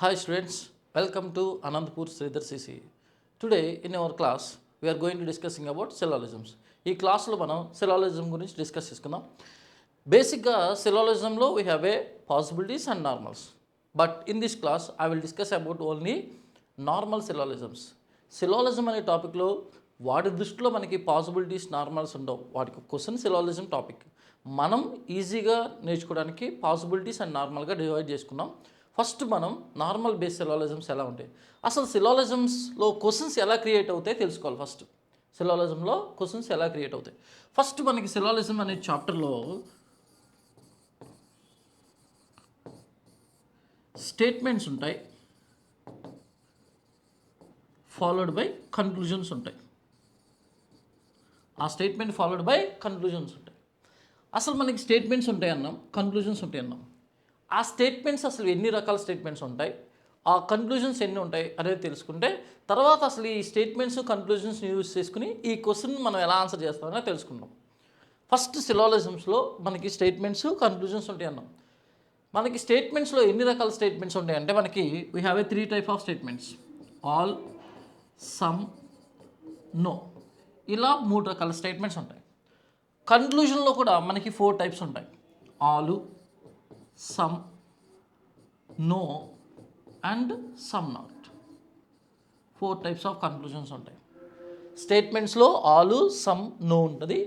Hi students, welcome to Anandpur Sridhar CC. Today in our class we are going to discussing about syllogisms. ఈ క్లాస్లో మనం సిలాలిజం గురించి discuss చేసుకుందాం. బేసిక్గా సిలాలిజంలో we have a possibilities and normals, but in this class I will discuss about only normal syllogisms. Syllogism అనే టాపిక్లో వాటి దృష్టిలో మనకి పాసిబిలిటీస్ నార్మల్స్ ఉండవు. వాటికి క్వశ్చన్ సిలాలిజం టాపిక్ మనం ఈజీగా నేర్చుకోవడానికి పాసిబిలిటీస్ అండ్ నార్మల్గా డివైడ్ చేసుకున్నాం. ఫస్ట్ మనం నార్మల్ బేస్ సిలాలిజమ్స్ ఎలా ఉంటాయి, అసలు సిలాలిజమ్స్లో క్వశ్చన్స్ ఎలా క్రియేట్ అవుతాయి తెలుసుకోవాలి. ఫస్ట్ సిలాలిజంలో క్వశ్చన్స్ ఎలా క్రియేట్ అవుతాయి. ఫస్ట్ మనకి సిలాలిజం అనే చాప్టర్లో స్టేట్మెంట్స్ ఉంటాయి, ఫాలోడ్ బై కన్క్లూజన్స్ ఉంటాయి. ఆ స్టేట్మెంట్ ఫాలోడ్ బై కన్క్లూజన్స్ ఉంటాయి. అసలు మనకి స్టేట్మెంట్స్ ఉంటాయి అన్నాం, కన్క్లూజన్స్ ఉంటాయి అన్నాం. ఆ స్టేట్మెంట్స్ అసలు ఎన్ని రకాల స్టేట్మెంట్స్ ఉంటాయి, ఆ కన్క్లూజన్స్ ఎన్ని ఉంటాయి అనేది తెలుసుకుంటే తర్వాత అసలు ఈ స్టేట్మెంట్స్ కన్క్లూజన్స్ యూజ్ చేసుకుని ఈ క్వశ్చన్ మనం ఎలా ఆన్సర్ చేస్తామని తెలుసుకుందాం. ఫస్ట్ సిలాలిజమ్స్లో మనకి స్టేట్మెంట్స్ కన్క్లూజన్స్ ఉంటాయి అన్నాం. మనకి స్టేట్మెంట్స్లో ఎన్ని రకాల స్టేట్మెంట్స్ ఉంటాయంటే మనకి we have a 3 type of statements: all, some, no. ఇలా 3 రకాల స్టేట్మెంట్స్ ఉంటాయి. కన్క్లూజన్లో కూడా మనకి 4 టైప్స్ ఉంటాయి: all, some, no and some not. 4 types of conclusions ఉంటాయి. స్టేట్మెంట్స్లో ఆలు, సమ్, నో ఉంటుంది.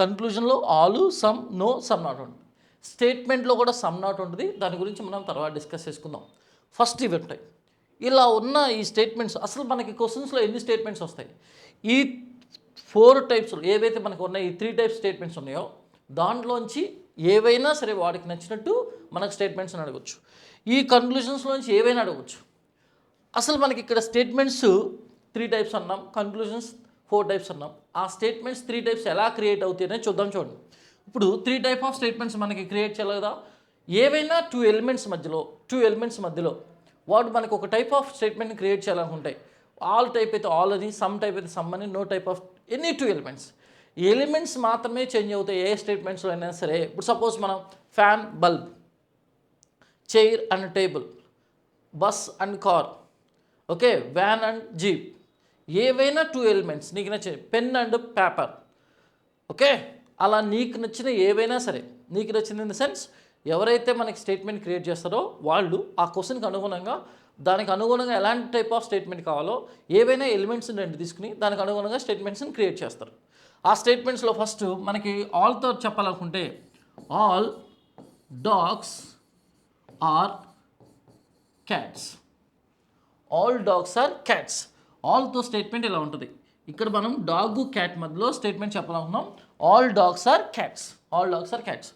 కన్క్లూజన్లో ఆలు, సమ్, నో, సమ్ నాట్ ఉంటుంది. స్టేట్మెంట్లో కూడా సమ్ నాట్ ఉంటుంది. దాని గురించి మనం తర్వాత డిస్కస్ చేసుకుందాం. ఫస్ట్ ఇవి ఉంటాయి. ఇలా ఉన్న ఈ స్టేట్మెంట్స్ అసలు మనకి క్వశ్చన్స్లో ఎన్ని స్టేట్మెంట్స్ వస్తాయి, ఈ 4 టైప్స్ ఏవైతే మనకు ఉన్నాయి, ఈ 3 టైప్స్ స్టేట్మెంట్స్ ఉన్నాయో దాంట్లోంచి ఏవైనా సరే వాడికి నచ్చినట్టు మనకు స్టేట్మెంట్స్ అని అడగచ్చు. ఈ కన్క్లూజన్స్లోంచి ఏవైనా అడగచ్చు. అసలు మనకి ఇక్కడ స్టేట్మెంట్స్ 3 టైప్స్ అన్నాం, కన్క్లూజన్స్ 4 టైప్స్ అన్నాం. ఆ స్టేట్మెంట్స్ 3 టైప్స్ ఎలా క్రియేట్ అవుతాయనే చూద్దాం. చూడండి, ఇప్పుడు 3 టైప్ ఆఫ్ స్టేట్మెంట్స్ మనకి క్రియేట్ చేయాలి కదా. ఏవైనా 2 ఎలిమెంట్స్ మధ్యలో వాడు మనకు ఒక టైప్ ఆఫ్ స్టేట్మెంట్ని క్రియేట్ చేయాలనుకుంటాయి. ఆల్ టైప్ అయితే ఆల్ అని, సమ్ టైప్ అయితే సమ్ అని, no type of any 2 elements మాత్రమే చేంజ్ అవుతాయి ఏ స్టేట్మెంట్స్లో అయినా సరే. ఇప్పుడు సపోజ్ మనం fan, bulb, chair and table, bus and car, okay, van and jeep, ఏవైనా 2 ఎలిమెంట్స్ నీకు నచ్చిన పెన్ అండ్ పేపర్, ఓకే, అలా నీకు నచ్చిన ఏవైనా సరే, నీకు నచ్చిన ఇన్ ద సెన్స్ ఎవరైతే మనకి స్టేట్మెంట్ క్రియేట్ చేస్తారో వాళ్ళు ఆ క్వశ్చన్కి అనుగుణంగా దానికి అనుగుణంగా ఎలాంటి టైప్ ఆఫ్ స్టేట్మెంట్ కావాలో ఏవైనా ఎలిమెంట్స్ని 2 తీసుకుని దానికి అనుగుణంగా స్టేట్మెంట్స్ని క్రియేట్ చేస్తారు. ఆ స్టేట్మెంట్స్లో ఫస్ట్ మనకి ఆల్తో చెప్పాలనుకుంటే all dogs are cats. All dogs are cats. ఆల్తో స్టేట్మెంట్ ఇలా ఉంటుంది. ఇక్కడ మనం డాగ్, క్యాట్ మధ్యలో స్టేట్మెంట్ చెప్పాలనుకున్నాం. All dogs are cats. All dogs are cats.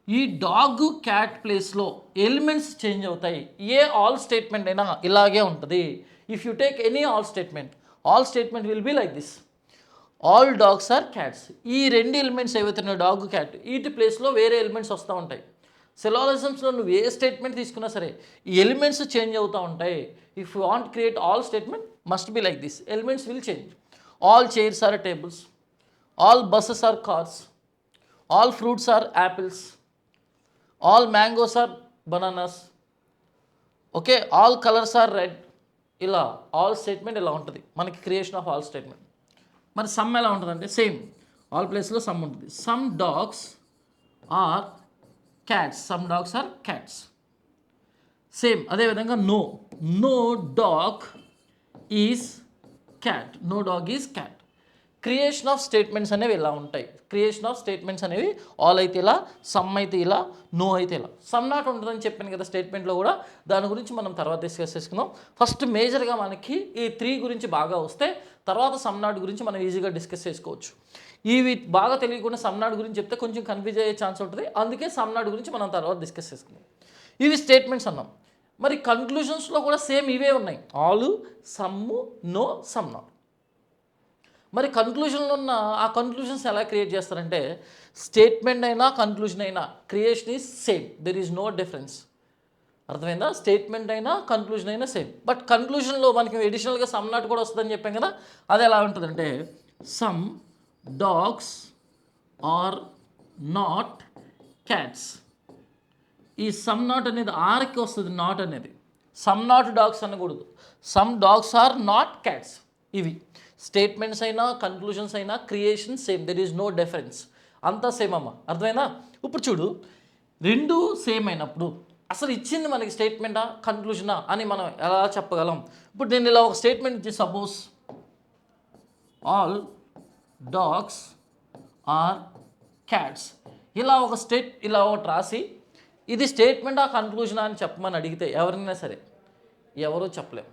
ఈ డాగ్, క్యాట్ ప్లేస్లో ఎలిమెంట్స్ చేంజ్ అవుతాయి. ఏ ఆల్ స్టేట్మెంట్ అయినా ఇలాగే ఉంటుంది. If you take any all statement will be like this: all dogs are cats. ఈ 2 ఎలిమెంట్స్ ఏవైతున్నాయో డాగ్, క్యాట్, వీటి ప్లేస్లో వేరే ఎలిమెంట్స్ వస్తూ ఉంటాయి. సిలాలిజమ్స్లో నువ్వు ఏ స్టేట్మెంట్ తీసుకున్నా సరే ఈ ఎలిమెంట్స్ చేంజ్ అవుతూ ఉంటాయి. If you want create all statement must be like this: elements will change. All chairs are tables, all buses are cars, all fruits are apples, all mangoes are bananas, okay, all colours are red. ఇలా all statement ఇలా ఉంటుంది మనకి creation of all statement. మరి some ఎలా ఉంటుందంటే same all ప్లేస్లో some ఉంటుంది. Some dogs are cats. Some dogs are cats. Same అదేవిధంగా no dog is cat. No dog is cat. Creation of statements అనేవి ఇలా ఉంటాయి. క్రియేషన్ ఆఫ్ స్టేట్మెంట్స్ అనేవి ఆల్ అయితే ఇలా, సమ్ అయితే ఇలా, నో అయితే ఇలా. సమ్ నాట్ ఉంటుందని చెప్పాను కదా స్టేట్మెంట్లో కూడా. దాని గురించి మనం తర్వాత డిస్కస్ చేసుకుందాం. ఫస్ట్ మేజర్గా మనకి ఈ 3 గురించి బాగా వస్తే తర్వాత సమ్ నాట్ గురించి మనం ఈజీగా డిస్కస్ చేసుకోవచ్చు. ఇవి బాగా తెలియకుండా సమ్ నాట్ గురించి చెప్తే కొంచెం కన్ఫ్యూజ్ అయ్యే ఛాన్స్ ఉంటుంది. అందుకే సమ్ నాట్ గురించి మనం తర్వాత డిస్కస్ చేసుకుందాం. ఇవి స్టేట్మెంట్స్ అన్నాం. మరి కన్క్లూజన్స్లో కూడా సేమ్ ఇవే ఉన్నాయి: all, some, no, some not. మరి కన్క్లూజన్లో ఉన్న ఆ కన్క్లూజన్స్ ఎలా క్రియేట్ చేస్తారంటే స్టేట్మెంట్ అయినా కన్క్లూజన్ అయినా creation is same. There is no difference. అర్థమైందా? స్టేట్మెంట్ అయినా కన్క్లూజన్ అయినా సేమ్. బట్ కన్క్లూజన్లో మనకి ఎడిషనల్గా సమ్ నాట్ కూడా వస్తుందని చెప్పాం కదా. అది ఎలా ఉంటుందంటే some dogs are not cats. ఈ సమ్ నాట్ అనేది ఆర్కి వస్తుంది, నాట్ అనేది. సమ్ నాట్ డాగ్స్ అనకూడదు, some dogs are not cats. ఇవి స్టేట్మెంట్స్ అయినా కన్క్లూజన్స్ అయినా creation same, there is no difference, అంతా సేమ్ అమ్మ. అర్థమైనా? ఇప్పుడు చూడు, రెండు సేమ్ అయినప్పుడు అసలు ఇచ్చింది మనకి స్టేట్మెంటా కన్క్లూజనా అని మనం ఎలా చెప్పగలం? ఇప్పుడు నేను ఇలా ఒక స్టేట్మెంట్ ఇచ్చి, suppose all dogs are cats, ఇలా ఒకటి రాసి ఇది స్టేట్మెంటా కన్క్లూజనా అని చెప్పమని అడిగితే ఎవరైనా సరే ఎవరో చెప్పలేం.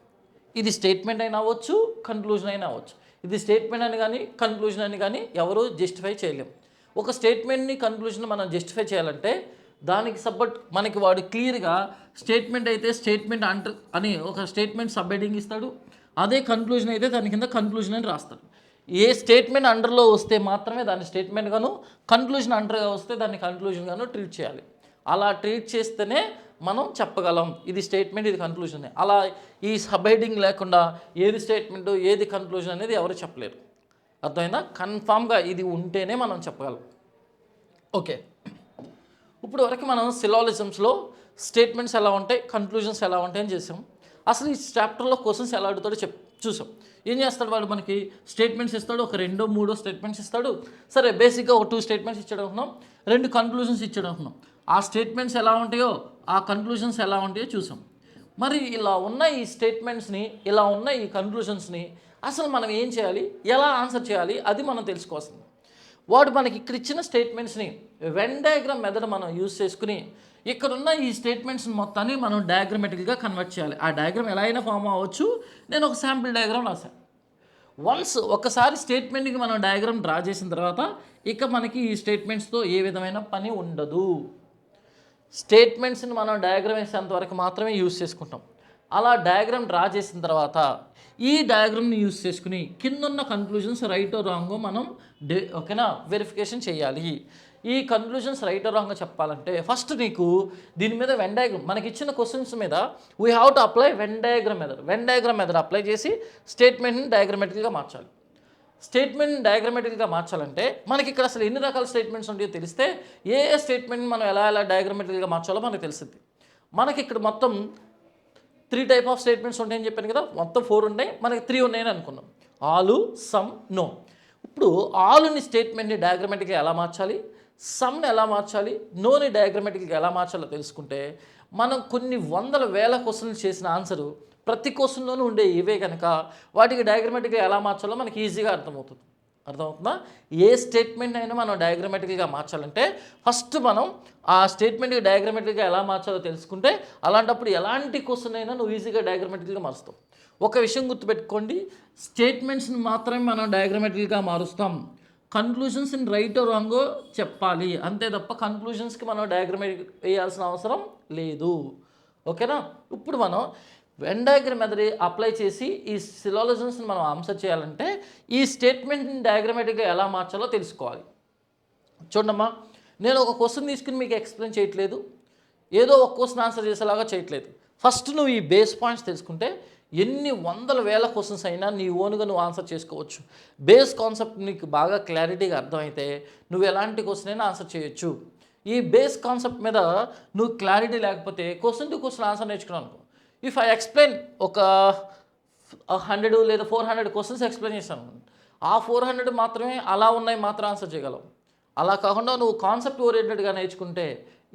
ఇది స్టేట్మెంట్ అయినా అవ్వచ్చు, కన్క్లూజన్ అయినా అవ్వచ్చు. ఇది స్టేట్మెంట్ అని కానీ కన్క్లూజన్ అని కానీ ఎవరు జస్టిఫై చేయలేం. ఒక స్టేట్మెంట్ని కన్క్లూజన్ మనం జస్టిఫై చేయాలంటే దానికి మనకి వాడు క్లియర్గా స్టేట్మెంట్ అయితే స్టేట్మెంట్ అని ఒక స్టేట్మెంట్ సబ్ హెడింగ్ ఇస్తాడు. అదే కన్క్లూజన్ అయితే దాని కింద కన్క్లూజన్ అని రాస్తాడు. ఏ స్టేట్మెంట్ అండర్లో వస్తే మాత్రమే దాన్ని స్టేట్మెంట్ గాను, కన్క్లూజన్ అండర్గా వస్తే దాన్ని కన్క్లూజన్ గాను ట్రీట్ చేయాలి. అలా ట్రీట్ చేస్తేనే మనం చెప్పగలం ఇది స్టేట్మెంట్, ఇది కన్క్లూజన్. అలా ఈ సబ్ హెడింగ్ లేకుండా ఏది స్టేట్మెంట్ ఏది కన్క్లూజన్ అనేది ఎవరు చెప్పలేరు. అర్థమైందా? కన్ఫామ్గా ఇది ఉంటేనే మనం చెప్పగలం. ఓకే, ఇప్పుడు వరకు మనం సిలాజిజమ్స్లో స్టేట్మెంట్స్ ఎలా ఉంటాయి, కన్క్లూజన్స్ ఎలా ఉంటాయని చేసాం. అసలు ఈ చాప్టర్లో క్వశ్చన్స్ ఎలా అడుగుతాడో చూసాం. ఏం చేస్తాడు వాడు? మనకి స్టేట్మెంట్స్ ఇస్తాడు, ఒక 2-3 స్టేట్మెంట్స్ ఇస్తాడు. సరే, బేసిక్గా ఒక 2 స్టేట్మెంట్స్ ఇచ్చాడు అనుకున్నాం, 2 కన్క్లూజన్స్ ఇచ్చాడు అనుకున్నాం. ఆ స్టేట్మెంట్స్ ఎలా ఉంటాయో ఆ కన్క్లూజన్స్ ఎలా ఉంటాయో చూసాం. మరి ఇలా ఉన్న ఈ స్టేట్మెంట్స్ని, ఇలా ఉన్న ఈ కన్క్లూజన్స్ని అసలు మనం ఏం చేయాలి, ఎలా ఆన్సర్ చేయాలి, అది మనం తెలుసుకోవాల్సింది. వాడు మనకి ఇక్కడ ఇచ్చిన స్టేట్మెంట్స్ని వెన్ డయాగ్రామ్ మెథడ్ మనం యూజ్ చేసుకుని ఇక్కడున్న ఈ స్టేట్మెంట్స్ మొత్తాన్ని మనం డయాగ్రమెటిక్గా కన్వర్ట్ చేయాలి. ఆ డయాగ్రామ్ ఎలా అయినా ఫామ్ అవ్వచ్చు. నేను ఒక శాంపిల్ డయాగ్రామ్ రాశాను. ఒకసారి స్టేట్మెంట్కి మనం డయాగ్రామ్ డ్రా చేసిన తర్వాత ఇక మనకి ఈ స్టేట్మెంట్స్తో ఏ విధమైన పని ఉండదు. స్టేట్మెంట్స్ని మనం డయాగ్రామ్ వేసేంత వరకు మాత్రమే యూజ్ చేసుకుంటాం. అలా డయాగ్రామ్ డ్రా చేసిన తర్వాత ఈ డయాగ్రామ్ని యూజ్ చేసుకుని కిందున్న కన్క్లూజన్స్ రైట్ రాంగో మనం ఓకేనా వెరిఫికేషన్ చేయాలి. ఈ కన్క్లూజన్స్ రైట్ రాంగో చెప్పాలంటే ఫస్ట్ నీకు దీని మీద వెన్ డయాగ్రామ్, మనకి ఇచ్చిన క్వశ్చన్స్ మీద we have to apply Venn diagram method apply చేసి స్టేట్మెంట్ని డయాగ్రమెటిక్గా మార్చాలి. స్టేట్మెంట్ డయాగ్రమెటిక్గా మార్చాలంటే మనకి ఇక్కడ అసలు ఎన్ని రకాల స్టేట్మెంట్స్ ఉంటాయో తెలిస్తే ఏ స్టేట్మెంట్ మనం ఎలా డయాగ్రమెటిక్గా మార్చాలో మనకు తెలుస్తుంది. మనకి ఇక్కడ మొత్తం 3 టైప్ ఆఫ్ స్టేట్మెంట్స్ ఉంటాయని చెప్పాను కదా, మొత్తం 4 ఉన్నాయి, మనకి 3 ఉన్నాయని అనుకున్నాం. ఆలు, సమ్, నో. ఇప్పుడు ఆలుని స్టేట్మెంట్ని డయాగ్రమెటిక్గా ఎలా మార్చాలి, సమ్ని ఎలా మార్చాలి, నోని డయాగ్రమెటిక్గా ఎలా మార్చాలో తెలుసుకుంటే మనం కొన్ని వందల వేల క్వశ్చన్లు చేసిన ఆన్సరు ప్రతి క్వశ్చన్లోనూ ఉండే ఇవే కనుక వాటికి డయాగ్రమెటిక్గా ఎలా మార్చాలో మనకి ఈజీగా అర్థమవుతుందా? ఏ స్టేట్మెంట్ అయినా మనం డయాగ్రమెటిక్గా మార్చాలంటే ఫస్ట్ మనం ఆ స్టేట్మెంట్కి డయాగ్రమెటిక్గా ఎలా మార్చాలో తెలుసుకుంటే అలాంటప్పుడు ఎలాంటి క్వశ్చన్ అయినా నువ్వు ఈజీగా డయాగ్రమెటిక్గా మారుస్తావు. ఒక విషయం గుర్తుపెట్టుకోండి, స్టేట్మెంట్స్ని మాత్రమే మనం డయాగ్రమెటిక్గా మారుస్తాం. కన్క్లూజన్స్ని రైట్ రాంగో చెప్పాలి అంతే తప్ప కన్క్లూజన్స్కి మనం డయాగ్రమెటిక్ వేయాల్సిన అవసరం లేదు. ఓకేనా? ఇప్పుడు మనం వెన్ డయాగ్రామ్ మెథడ్ అప్లై చేసి ఈ సిలాజిజమ్స్ని మనం ఆన్సర్ చేయాలంటే ఈ స్టేట్మెంట్ని డయాగ్రమెటిక్గా ఎలా మార్చాలో తెలుసుకోవాలి. చూడమ్మా, నేను ఒక క్వశ్చన్ తీసుకుని మీకు ఎక్స్ప్లెయిన్ చేయట్లేదు, ఏదో ఒక క్వశ్చన్ ఆన్సర్ చేసేలాగా చేయట్లేదు. ఫస్ట్ నువ్వు ఈ బేస్ పాయింట్స్ తెలుసుకుంటే ఎన్ని వందల వేల క్వశ్చన్స్ అయినా నీ ఓన్గా నువ్వు ఆన్సర్ చేసుకోవచ్చు. బేస్ కాన్సెప్ట్ నీకు బాగా క్లారిటీగా అర్థమైతే నువ్వు ఎలాంటి క్వశ్చన్ అయినా ఆన్సర్ చేయొచ్చు. ఈ బేస్ కాన్సెప్ట్ మీద నువ్వు క్లారిటీ లేకపోతే క్వశ్చన్ టు క్వశ్చన్ ఆన్సర్ నేర్చుకున్నావు అనుకో, ఇఫ్ ఐ ఎక్స్ప్లెయిన్ ఒక 100 లేదా 400 క్వశ్చన్స్ ఎక్స్ప్లెయిన్ చేశాను, ఆ 400 మాత్రమే అలా ఉన్నాయి మాత్రం ఆన్సర్ చేయగలవు. అలా కాకుండా నువ్వు కాన్సెప్ట్ ఓరియంటెడ్గా నేర్చుకుంటే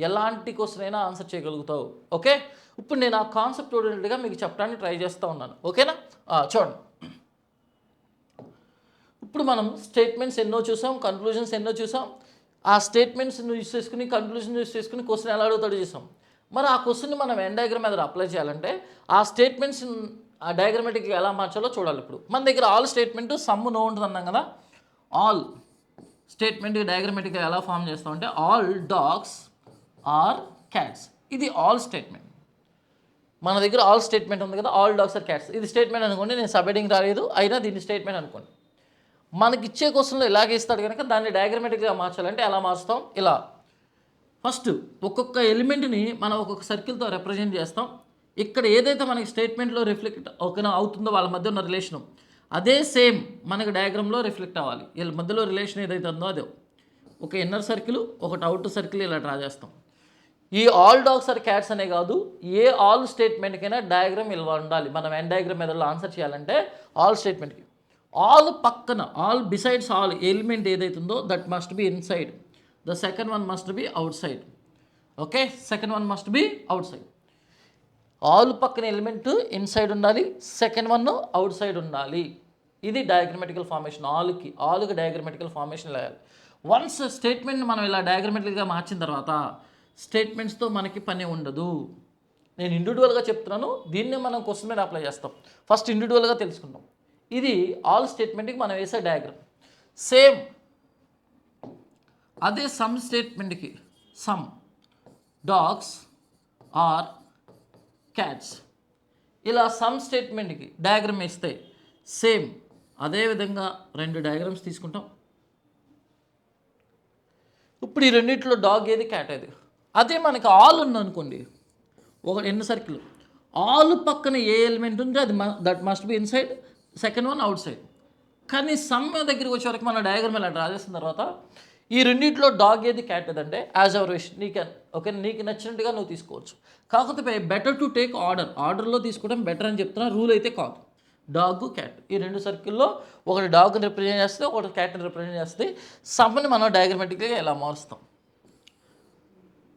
ఎలాంటి క్వశ్చన్ అయినా ఆన్సర్ చేయగలుగుతావు. ఓకే, ఇప్పుడు నేను ఆ కాన్సెప్ట్ ఓరియంటెడ్గా మీకు చెప్పడానికి ట్రై చేస్తూ ఉన్నాను. ఓకేనా? చూడండి, ఇప్పుడు మనం స్టేట్మెంట్స్ ఎన్నో చూసాం, కన్క్లూజన్స్ ఎన్నో చూసాం. ఆ స్టేట్మెంట్స్ యూస్ చేసుకుని కన్క్లూజన్ యూస్ చేసుకుని క్వశ్చన్ ఎలా అడుగుతాడో చూసాం. మరి ఆ క్వశ్చన్ని మనం వెన్ డయాగ్రామ్ మీద అప్లై చేయాలంటే ఆ స్టేట్మెంట్స్ ఆ డయాగ్రమెటిక్గా ఎలా మార్చాలో చూడాలి. ఇప్పుడు మన దగ్గర ఆల్ స్టేట్మెంట్ సమ్ నో ఉంటుంది అన్నాం కదా, ఆల్ స్టేట్మెంట్ డయాగ్రమెటిక్గా ఎలా ఫామ్ చేస్తామంటే ఆల్ డాగ్స్ ఆర్ క్యాట్స్, ఇది ఆల్ స్టేట్మెంట్. మన దగ్గర ఆల్ స్టేట్మెంట్ ఉంది కదా, ఆల్ డాగ్స్ ఆర్ క్యాట్స్, ఇది స్టేట్మెంట్ అనుకోండి. నేను సబ్ హెడింగ్ రాలేదు అయినా దీన్ని స్టేట్మెంట్ అనుకోండి. మనకి ఇచ్చే క్వశ్చన్లో ఇలాగే ఇస్తాడు కనుక దాన్ని డయాగ్రమెటిక్గా మార్చాలంటే ఎలా మారుస్తాం, ఇలా ఫస్ట్ ఒక్కొక్క ఎలిమెంట్ని మనం ఒక్కొక్క సర్కిల్తో రిప్రజెంట్ చేస్తాం. ఇక్కడ ఏదైతే మనకి స్టేట్మెంట్లో రిఫ్లెక్ట్ అవుతుందో వాళ్ళ మధ్య ఉన్న రిలేషను అదే సేమ్ మనకి డయాగ్రామ్లో రిఫ్లెక్ట్ అవ్వాలి. వీళ్ళ మధ్యలో రిలేషన్ ఏదైతే ఉందో అదే ఒక ఇన్నర్ సర్కిల్, ఒకటి అవుటర్ సర్కిల్ ఇలా డ్రా చేస్తాం. ఈ ఆల్ డాగ్స్ ఆర్ క్యాట్స్ అనే కాదు, ఏ ఆల్ స్టేట్మెంట్కైనా డయాగ్రామ్ ఇలా ఉండాలి. మనం ఎన్ డయాగ్రామ్ మెథడ్లో ఆన్సర్ చేయాలంటే ఆల్ స్టేట్మెంట్కి ఆల్ పక్కన, ఆల్ బిసైడ్స్ ఆల్ ఎలిమెంట్ ఏదైతుందో that must be inside, the second one must be out side. Okay, second one must be out side. All పక్కన ఎలిమెంట్ ఇన్సైడ్ ఉండాలి, second one out side ఉండాలి. ఇది diagrammatical formation. ఆల్కి diagrammatical formation వేయాలి. Once statement మనం ఇలా డయాగ్రమెటికల్గా మార్చిన తర్వాత స్టేట్మెంట్స్తో మనకి పని ఉండదు. నేను ఇండివిజువల్గా చెప్తున్నాను, దీన్నే మనం క్వశ్చన్ మీద అప్లై చేస్తాం. ఫస్ట్ ఇండివిజువల్గా తెలుసుకుంటాం. ఇది ఆల్ స్టేట్మెంట్కి మనం వేసే డయాగ్రామ్. సేమ్ అదే సమ్ స్టేట్మెంట్కి సమ్ డాగ్స్ ఆర్ క్యాట్స్, ఇలా సమ్ స్టేట్మెంట్కి డయాగ్రామ్ వేస్తే సేమ్ అదేవిధంగా 2 డయాగ్రామ్స్ తీసుకుంటాం. ఇప్పుడు ఈ రెండింటిలో డాగ్ ఏది, క్యాట్ ఏది. అదే మనకి ఆల్ ఉందనుకోండి, ఒక ఎన్ని సర్కిల్, ఆల్ పక్కన ఏ ఎలిమెంట్ ఉందో అది that must be inside, second one out side. కానీ సమ్ దగ్గరికి వచ్చే వరకు మన డయాగ్రామ్ ఇలా డ్రా చేసిన తర్వాత ఈ రెండింటిలో డాగ్ ఏది, క్యాట్ ఏదంటే యాజ్ అవర్ విష్, నీకు నచ్చినట్టుగా నువ్వు తీసుకోవచ్చు. కాకపోతే బెటర్ టు టేక్ ఆర్డర్లో తీసుకోవడం బెటర్ అని చెప్తున్నా, రూల్ అయితే కాదు. డాగ్, క్యాట్ ఈ 2 సర్కిల్లో ఒకటి డాగ్ని రిప్రజెంట్ చేస్తే, ఒకటి క్యాట్ని రిప్రజెంట్ చేస్తే సమ్ని మనం డయాగ్రమెటిక్గా ఎలా మారుస్తాం.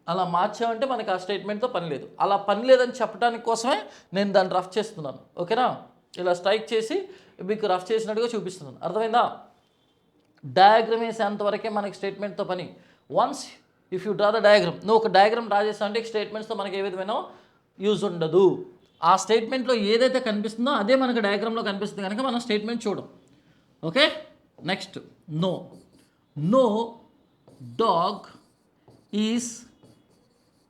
అలా మార్చామంటే మనకి ఆ స్టేట్మెంట్తో పని లేదు. అలా పని లేదని చెప్పడానికి కోసమే నేను దాన్ని రఫ్ చేస్తున్నాను. ఓకేనా, ఇలా స్ట్రైక్ చేసి మీకు రఫ్ చేసినట్టుగా చూపిస్తున్నాను. అర్థమైందా? డయాగ్రామ్ వేసేంతవరకే మనకి స్టేట్మెంట్తో పని. Once if you draw the diagram, నువ్వు ఒక డయాగ్రామ్ డ్రా చేస్తావు అంటే స్టేట్మెంట్స్తో మనకి ఏ విధమైన యూజ్ ఉండదు. ఆ స్టేట్మెంట్లో ఏదైతే కనిపిస్తుందో అదే మనకు డయాగ్రామ్లో కనిపిస్తుంది కనుక మనం స్టేట్మెంట్ చూడం. Okay, next no dog is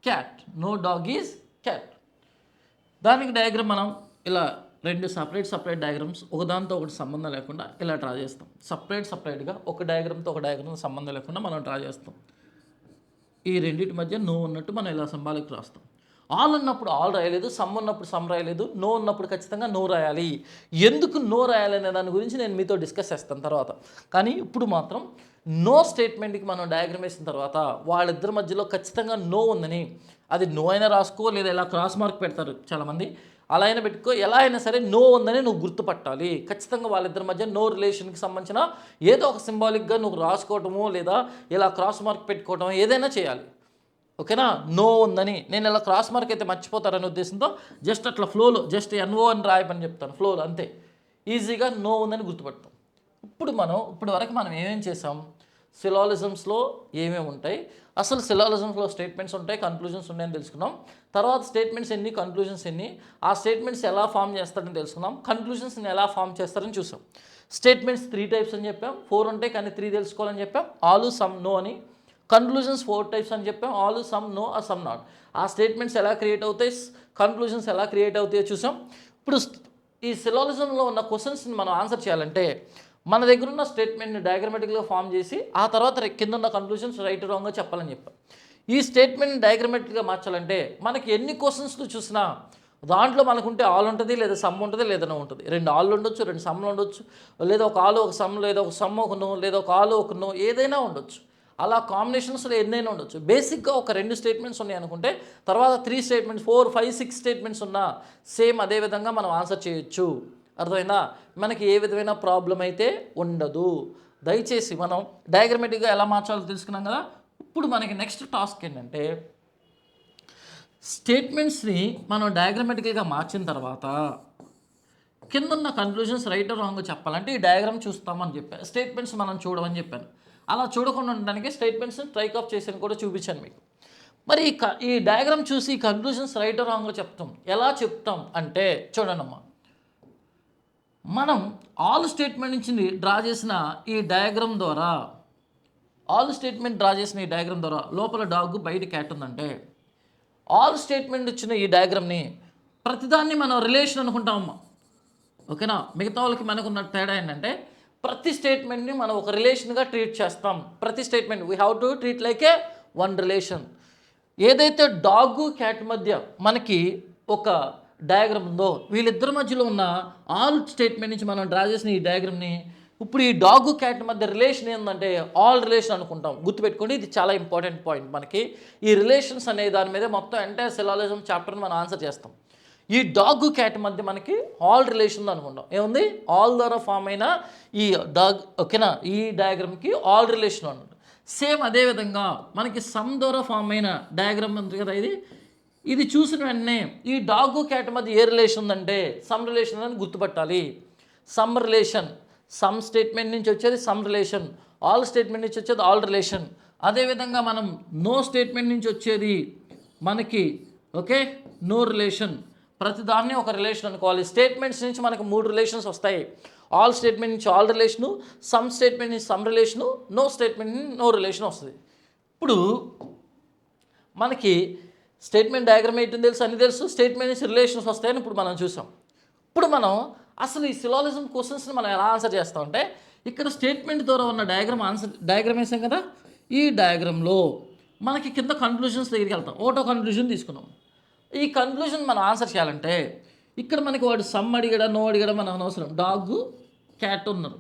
cat. No dog is cat. దానికి డయాగ్రామ్ మనం ఇలా 2 సపరేట్ డయాగ్రామ్స్ ఒకదాంతో ఒకటి సంబంధం లేకుండా ఇలా డ్రా చేస్తాం. సపరేట్గా ఒక డయాగ్రామ్తో ఒక డయాగ్రామ్ సంబంధం లేకుండా మనం డ్రా చేస్తాం. ఈ రెండింటి మధ్య నో ఉన్నట్టు మనం ఇలా సింబాలిక్ రాస్తాం. ఆల్ ఉన్నప్పుడు ఆల్ రాయలేదు, సమ్ ఉన్నప్పుడు సమ్ రాయలేదు, నో ఉన్నప్పుడు ఖచ్చితంగా నో రాయాలి. ఎందుకు నో రాయాలి అనే దాని గురించి నేను మీతో డిస్కస్ చేస్తాను తర్వాత. కానీ ఇప్పుడు మాత్రం నో స్టేట్మెంట్కి మనం డయాగ్రామ్ వేసిన తర్వాత వాళ్ళిద్దరి మధ్యలో ఖచ్చితంగా నో ఉందని, అది నో అయినా రాసుకో లేదా ఇలా క్రాస్ మార్క్ పెడతారు చాలామంది, అలా అయినా పెట్టుకో, ఎలా అయినా సరే నో ఉందని నువ్వు గుర్తుపట్టాలి. ఖచ్చితంగా వాళ్ళిద్దరి మధ్య నో రిలేషన్కి సంబంధించిన ఏదో ఒక సింబాలిక్గా నువ్వు రాసుకోవటమో లేదా ఇలా క్రాస్ మార్క్ పెట్టుకోవటమో ఏదైనా చేయాలి. ఓకేనా, నో ఉందని నేను ఇలా క్రాస్ మార్క్ అయితే మర్చిపోతారనే ఉద్దేశంతో జస్ట్ అట్లా ఫ్లోలో జస్ట్ ఎన్ఓ అని రాయమని చెప్తాను, ఫ్లోలో అంతే. ఈజీగా నో ఉందని గుర్తుపడతాం. ఇప్పుడు వరకు మనం ఏమేం చేసాం, సిలాలిజమ్స్లో ఏమేమి ఉంటాయి, అసలు సిలాలిజమ్స్లో స్టేట్మెంట్స్ ఉంటాయి, కన్క్లూజన్స్ ఉన్నాయని తెలుసుకున్నాం. తర్వాత స్టేట్మెంట్స్ ఎన్ని, కన్క్లూజన్స్ ఎన్ని, ఆ స్టేట్మెంట్స్ ఎలా ఫామ్ చేస్తారని తెలుసుకున్నాం. కన్క్లూజన్స్ని ఎలా ఫామ్ చేస్తారని చూసాం. స్టేట్మెంట్స్ 3 టైప్స్ అని చెప్పాం, 4 ఉంటాయి కానీ 3 తెలుసుకోవాలని చెప్పాం. ఆల్, సమ్, నో అని. కన్క్లూజన్స్ 4 టైప్స్ అని చెప్పాం, ఆల్, సమ్, నో, ఆ సమ్, నాట్. ఆ స్టేట్మెంట్స్ ఎలా క్రియేట్ అవుతాయి, కన్క్లూజన్స్ ఎలా క్రియేట్ అవుతాయో చూసాం. ఇప్పుడు ఈ సిలాలిజంలో ఉన్న క్వశ్చన్స్ని మనం ఆన్సర్ చేయాలంటే మన దగ్గర ఉన్న స్టేట్మెంట్ని డయాగ్రమెటిక్గా ఫామ్ చేసి ఆ తర్వాత కింద ఉన్న కన్క్లూజన్స్ రైట్ రాంగ్గా చెప్పాలని చెప్పాం. ఈ స్టేట్మెంట్ని డయాగ్రమెటిక్గా మార్చాలంటే మనకి ఎన్ని క్వశ్చన్స్లు చూసినా దాంట్లో మనకుంటే ఆల్ ఉంటుంది, లేదా సమ్ ఉంటుంది, లేదా నో ఉంటుంది. 2 ఆల్ ఉండొచ్చు, 2 సమ్లు ఉండొచ్చు, లేదా ఒక ఆలు ఒక సమ్, లేదా ఒక సమ్ ఒక నో, లేదా ఒక ఆలు ఒక నో, ఏదైనా ఉండొచ్చు. అలా కాంబినేషన్స్లో ఎన్నైనా ఉండొచ్చు. బేసిక్గా ఒక 2 స్టేట్మెంట్స్ ఉన్నాయి అనుకుంటే తర్వాత 3 స్టేట్మెంట్స్, 4, 5, 6 స్టేట్మెంట్స్ ఉన్నా సేమ్ అదే విధంగా మనం ఆన్సర్ చేయొచ్చు. అర్థమైందా? మనకి ఏ విధమైన ప్రాబ్లం అయితే ఉండదు. దయచేసి మనం డయాగ్రమెటిక్గా ఎలా మార్చాలో తెలుసుకున్నాం కదా. ఇప్పుడు మనకి నెక్స్ట్ టాస్క్ ఏంటంటే స్టేట్మెంట్స్ని మనం డయాగ్రమెటిక్గా మార్చిన తర్వాత కిందన్న కన్క్లూజన్స్ రైట్ రాంగ్ చెప్పాలంటే ఈ డయాగ్రామ్ చూస్తామని చెప్పాను. స్టేట్మెంట్స్ మనం చూడమని చెప్పాను. అలా చూడకుండా ఉండడానికి స్టేట్మెంట్స్ని ట్రైక్ ఆఫ్ చేసి కూడా చూపించాను మీకు. మరి ఈ డయాగ్రామ్ చూసి కన్క్లూజన్స్ రైట్ రాంగ్ చెప్తాం. ఎలా చెప్తాం అంటే చూడండమ్మా, మనం ఆల్ స్టేట్మెంట్ నుంచి డ్రా చేసిన ఈ డయాగ్రామ్ ద్వారా లోపల డాగ్ బయట క్యాట్ ఉందంటే ఆల్ స్టేట్మెంట్ ఇచ్చిన ఈ డయాగ్రామ్ని ప్రతిదాన్ని మనం రిలేషన్ అనుకుంటామమ్మా. ఓకేనా, మిగతా వాళ్ళకి మనకున్న తేడా ఏంటంటే ప్రతి స్టేట్మెంట్ని మనం ఒక రిలేషన్గా ట్రీట్ చేస్తాం. ప్రతి statement we have to treat like A one relation. ఏదైతే డాగ్ క్యాట్ మధ్య మనకి ఒక డయాగ్రామ్ ఉందో వీళ్ళిద్దరి మధ్యలో ఉన్న ఆల్ స్టేట్మెంట్ నుంచి మనం డ్రా చేసిన ఈ డయాగ్రామ్ని ఇప్పుడు ఈ డాగ్ క్యాట్ మధ్య రిలేషన్ ఏంటంటే ఆల్ రిలేషన్ అనుకుంటాం. గుర్తుపెట్టుకోండి, ఇది చాలా ఇంపార్టెంట్ పాయింట్. మనకి ఈ రిలేషన్స్ అనే దాని మీద మొత్తం ఎంటైర్ సిలాజిజం చాప్టర్ని మనం ఆన్సర్ చేస్తాం. ఈ డాగ్ క్యాట్ మధ్య మనకి ఆల్ రిలేషన్ అనుకుంటాం. ఏముంది? ఆల్ ద్వారా ఫామ్ అయిన ఈ డాగ్, ఓకేనా, ఈ డయాగ్రామ్కి ఆల్ రిలేషన్ అనుకుంటాం. సేమ్ అదేవిధంగా మనకి సమ్ ద్వారా ఫామ్ అయిన డయాగ్రామ్ ఉంది కదా, ఇది చూసిన వెంటనే ఈ డాగ్ క్యాట్ మధ్య ఏ రిలేషన్ ఉందంటే సమ్ రిలేషన్ అని గుర్తుపట్టాలి. సమ్ రిలేషన్, సమ్ స్టేట్మెంట్ నుంచి వచ్చేది సమ్ రిలేషన్, ఆల్ స్టేట్మెంట్ నుంచి వచ్చేది ఆల్ రిలేషన్. అదేవిధంగా మనం నో స్టేట్మెంట్ నుంచి వచ్చేది మనకి ఓకే నో రిలేషన్. ప్రతిదాన్ని ఒక రిలేషన్ అనుకోవాలి. స్టేట్మెంట్స్ నుంచి మనకు 3 రిలేషన్స్ వస్తాయి. ఆల్ స్టేట్మెంట్ నుంచి ఆల్ రిలేషను, సమ్ స్టేట్మెంట్ నుంచి సమ్ రిలేషను, నో స్టేట్మెంట్ నుంచి నో రిలేషన్ వస్తుంది. ఇప్పుడు మనకి స్టేట్మెంట్ డయాగ్రామ్ ఏంటని తెలుసు, అన్ని తెలుసు. స్టేట్మెంట్ నుంచి రిలేషన్స్ వస్తాయని ఇప్పుడు మనం చూసాం. ఇప్పుడు మనం అసలు ఈ సిలాజిజం క్వశ్చన్స్ని మనం ఎలా ఆన్సర్ చేస్తామంటే ఇక్కడ స్టేట్మెంట్ ద్వారా ఉన్న డయాగ్రామ్ వేసాం కదా, ఈ డయాగ్రామ్లో మనకి కింద కన్క్లూజన్స్ దగ్గరికి వెళ్తాం. ఒకటో కన్క్లూజన్ తీసుకున్నాం. ఈ కన్క్లూజన్ మనం ఆన్సర్ చేయాలంటే ఇక్కడ మనకి వాడు సమ్ అడిగాడా నో అడిగాడా మనం అనవసరం. డాగ్ క్యాట్ ఉన్నారు.